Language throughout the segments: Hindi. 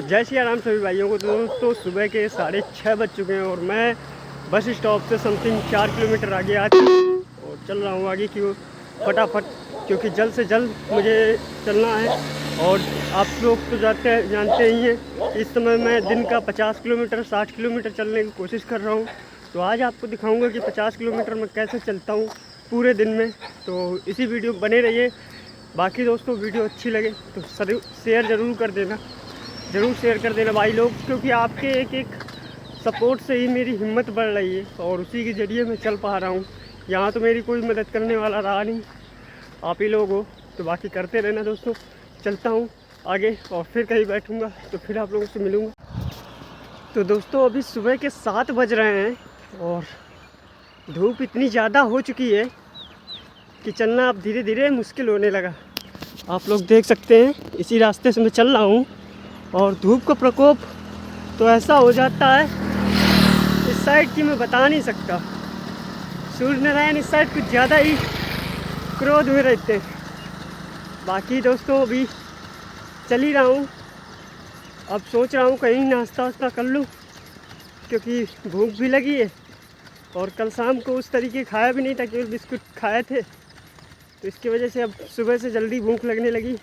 जय श्री राम सभी भाइयों को। दोस्तों सुबह के 6:30 बज चुके हैं और मैं बस स्टॉप से समथिंग 4 किलोमीटर आगे आ और चल रहा हूँ आगे की ओर फटाफट, क्योंकि जल्द से जल्द मुझे चलना है। और आप लोग तो जानते ही हैं इस समय मैं दिन का 50 किलोमीटर 60 किलोमीटर चलने की कोशिश कर रहा हूँ। तो आज आपको दिखाऊँगा कि 50 किलोमीटर मैं कैसे चलता हूँ पूरे दिन में। तो इसी वीडियो बने रहिए। बाकी दोस्तों वीडियो अच्छी लगे तो शेयर ज़रूर कर देना भाई लोग, क्योंकि आपके एक सपोर्ट से ही मेरी हिम्मत बढ़ रही है और उसी के ज़रिए मैं चल पा रहा हूँ। यहाँ तो मेरी कोई मदद करने वाला रहा नहीं, आप ही लोग हो। तो बाकी करते रहना दोस्तों। चलता हूँ आगे और फिर कहीं बैठूँगा तो फिर आप लोगों से मिलूँगा। तो दोस्तों अभी सुबह के 7 बज रहे हैं और धूप इतनी ज़्यादा हो चुकी है कि चलना अब धीरे धीरे मुश्किल होने लगा। आप लोग देख सकते हैं इसी रास्ते से मैं चल रहा हूँ और धूप का प्रकोप तो ऐसा हो जाता है इस साइड की मैं बता नहीं सकता। सूर्य नारायण इस साइड कुछ ज़्यादा ही क्रोध में रहते हैं। बाकी दोस्तों अभी चल ही रहा हूँ। अब सोच रहा हूँ कहीं नाश्ता वास्ता कर लूँ, क्योंकि भूख भी लगी है और कल शाम को उस तरीके खाया भी नहीं था, केवल बिस्कुट खाए थे। तो इसकी वजह से अब सुबह से जल्दी भूख लगने लगी।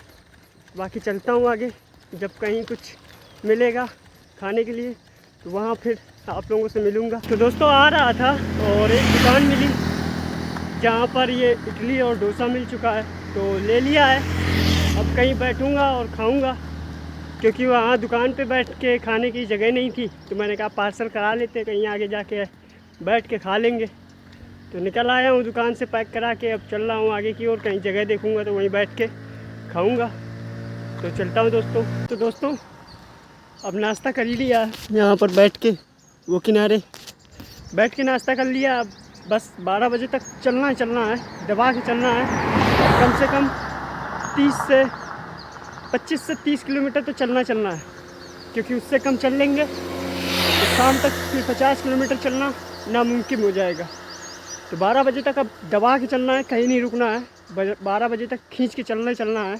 बाकी चलता हूँ आगे, जब कहीं कुछ मिलेगा खाने के लिए तो वहाँ फिर आप लोगों से मिलूँगा। तो दोस्तों आ रहा था और एक दुकान मिली जहाँ पर ये इडली और डोसा मिल चुका है, तो ले लिया है। अब कहीं बैठूँगा और खाऊँगा, क्योंकि वहाँ दुकान पे बैठ के खाने की जगह नहीं थी। तो मैंने कहा पार्सल करा लेते, कहीं आगे जाके बैठ के खा लेंगे। तो निकल आया हूँ दुकान से पैक करा के। अब चल रहा हूँ आगे की ओर, कहीं जगह देखूँगा तो वहीं बैठ के खाऊँगा। तो चलता हूँ दोस्तों। तो दोस्तों अब नाश्ता कर लिया यहाँ पर बैठ के, वो किनारे बैठ के नाश्ता कर लिया। अब बस 12 बजे तक चलना है, दबा के चलना है। कम से कम 25 से 30 किलोमीटर तो चलना है, क्योंकि उससे कम चल लेंगे तो शाम तक फिर 50 किलोमीटर चलना नामुमकिन हो जाएगा। तो 12 बजे तक अब दबा के चलना है, कहीं नहीं रुकना है। 12 बजे तक खींच के चलना है।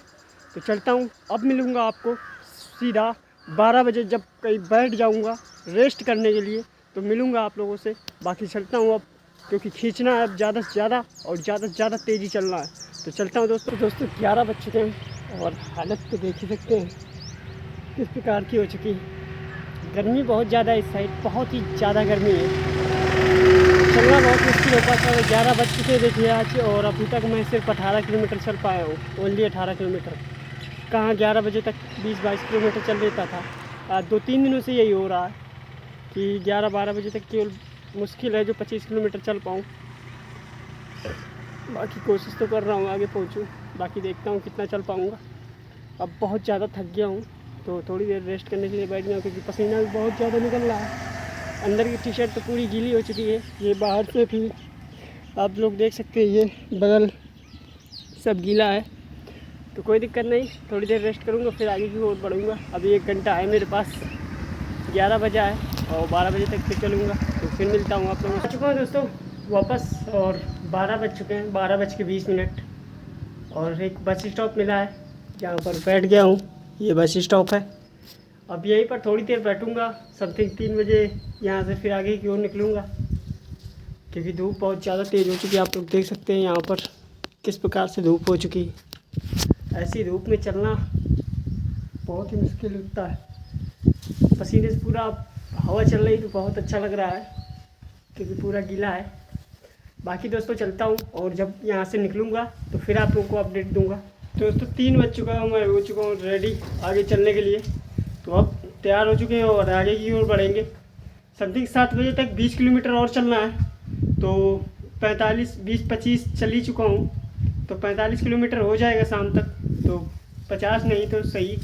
तो चलता हूँ। अब मिलूँगा आपको सीधा 12 बजे, जब कहीं बैठ जाऊँगा रेस्ट करने के लिए तो मिलूँगा आप लोगों से। बाकी चलता हूँ अब, क्योंकि खींचना है अब ज़्यादा से ज़्यादा और ज़्यादा से ज़्यादा तेज़ी चलना है। तो चलता हूँ दोस्तों। 11 बज चुके हैं और हालत तो देख ही सकते हैं किस प्रकार की हो चुकी है। गर्मी बहुत ज़्यादा है इस साइड, बहुत ही ज़्यादा गर्मी है, चलना बहुत मुश्किल हो पाता है। 11 बज चुके देखिए आज, और अभी तक मैं सिर्फ 18 किलोमीटर चल पाया हूँ। ओनली 18 किलोमीटर, कहाँ 11 बजे तक 20-22 किलोमीटर चल लेता था। आज 2-3 दिनों से यही हो रहा है कि 11-12 बजे तक केवल मुश्किल है जो 25 किलोमीटर चल पाऊँ। बाकी कोशिश तो कर रहा हूँ आगे पहुँचूँ, बाकी देखता हूँ कितना चल पाऊँगा। अब बहुत ज़्यादा थक गया हूँ तो थोड़ी देर रेस्ट करने के लिए बैठ गया, क्योंकि पसीना भी बहुत ज़्यादा निकल रहा है। अंदर की टी शर्ट तो पूरी गीली हो चुकी है, ये बाहर से भी आप लोग देख सकते हैं, ये बगल सब गीला है। तो कोई दिक्कत नहीं, थोड़ी देर रेस्ट करूँगा फिर आगे की ओर बढ़ूँगा। अभी 1 घंटा है मेरे पास, 11 बजा है और 12 बजे तक फिर चलूँगा। तो फिर मिलता हूँ आप लोगों से। आ चुका हूँ दोस्तों वापस, और 12 बज चुके हैं, 12:20 और एक बस स्टॉप मिला है जहाँ पर बैठ गया हूँ। ये बस स्टॉप है। अब यहीं पर थोड़ी देर बैठूँगा, समथिंग 3 बजे यहाँ से फिर आगे की ओर निकलूँगा, क्योंकि धूप बहुत ज़्यादा तेज़ हो चुकी है। आप लोग देख सकते हैं यहाँ पर किस प्रकार से धूप हो चुकी है। ऐसी धूप में चलना बहुत ही मुश्किल लगता है। पसीने से पूरा हवा चल रही तो बहुत अच्छा लग रहा है, क्योंकि पूरा गीला है। बाकी दोस्तों चलता हूँ, और जब यहाँ से निकलूँगा तो फिर आप लोगों को अपडेट दूँगा। दोस्तों 3 बज चुका हूँ, मैं हो चुका हूँ रेडी आगे चलने के लिए। तो अब तैयार हो चुके हैं और आगे की ओर बढ़ेंगे। समथिंग 7 बजे तक 20 किलोमीटर और चलना है। तो 20-25 चल ही चुका हूँ, तो 45 किलोमीटर हो जाएगा शाम तक। तो 50 नहीं तो सही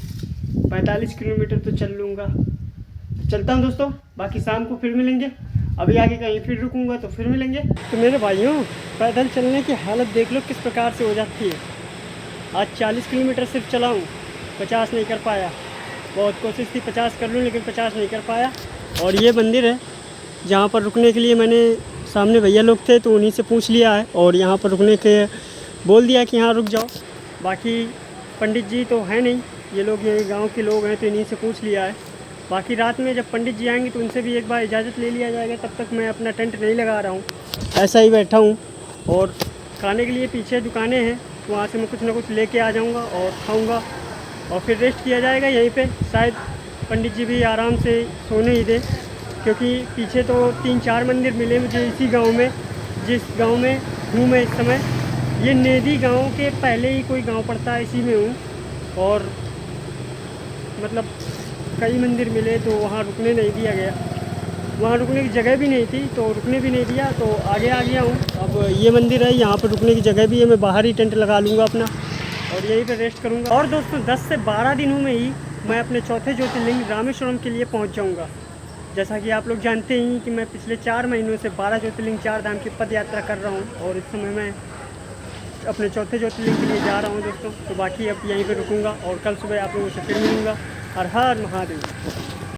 45 किलोमीटर तो चल लूँगा। तो चलता हूँ दोस्तों, बाकी शाम को फिर मिलेंगे। अभी आगे कहीं फिर रुकूँगा तो फिर मिलेंगे। तो मेरे भाइयों पैदल चलने की हालत देख लो किस प्रकार से हो जाती है। आज 40 किलोमीटर सिर्फ चला हूँ, 50 नहीं कर पाया। बहुत कोशिश थी 50 कर लूँ, लेकिन 50 नहीं कर पाया। और ये मंदिर है जहाँ पर रुकने के लिए मैंने, सामने भैया लोग थे तो उन्हीं से पूछ लिया है, और यहाँ पर रुकने के बोल दिया कि यहाँ रुक जाओ। बाकी पंडित जी तो हैं नहीं, ये लोग यही गांव के लोग हैं, तो इन्हीं से पूछ लिया है। बाकी रात में जब पंडित जी आएंगे तो उनसे भी एक बार इजाज़त ले लिया जाएगा। तब तक मैं अपना टेंट नहीं लगा रहा हूँ, ऐसा ही बैठा हूँ। और खाने के लिए पीछे दुकानें हैं, वहाँ से मैं कुछ ना कुछ लेके आ जाऊँगा और खाऊँगा और फिर रेस्ट किया जाएगा यहीं पे। शायद पंडित जी भी आराम से सोने ही दें, क्योंकि पीछे तो 3-4 मंदिर मिले मुझे इसी गांव में, जिस गांव में हूँ मैं इस समय। ये नेदी गांव के पहले ही कोई गांव पड़ता है, इसी में हूँ। और मतलब कई मंदिर मिले तो वहाँ रुकने नहीं दिया गया, वहाँ रुकने की जगह भी नहीं थी तो रुकने भी नहीं दिया, तो आगे आ गया हूँ। अब ये मंदिर है, यहाँ पर रुकने की जगह भी है, मैं बाहर ही टेंट लगा लूँगा अपना और यहीं पे रेस्ट करूँगा। और दोस्तों 10 से 12 दिनों में ही मैं अपने चौथे ज्योतिर्लिंग रामेश्वरम के लिए पहुँच जाऊँगा। जैसा कि आप लोग जानते ही कि मैं पिछले 4 महीनों से 12 ज्योतिर्लिंग 4 धाम की पद यात्रा कर रहा हूँ और इस समय मैं अपने चौथे ज्योतिर्लिंग के लिए जा रहा हूँ दोस्तों। तो बाकी अब यहीं पे रुकूँगा और कल सुबह आप लोगों से फिर मिलूँगा। हर हर महादेव।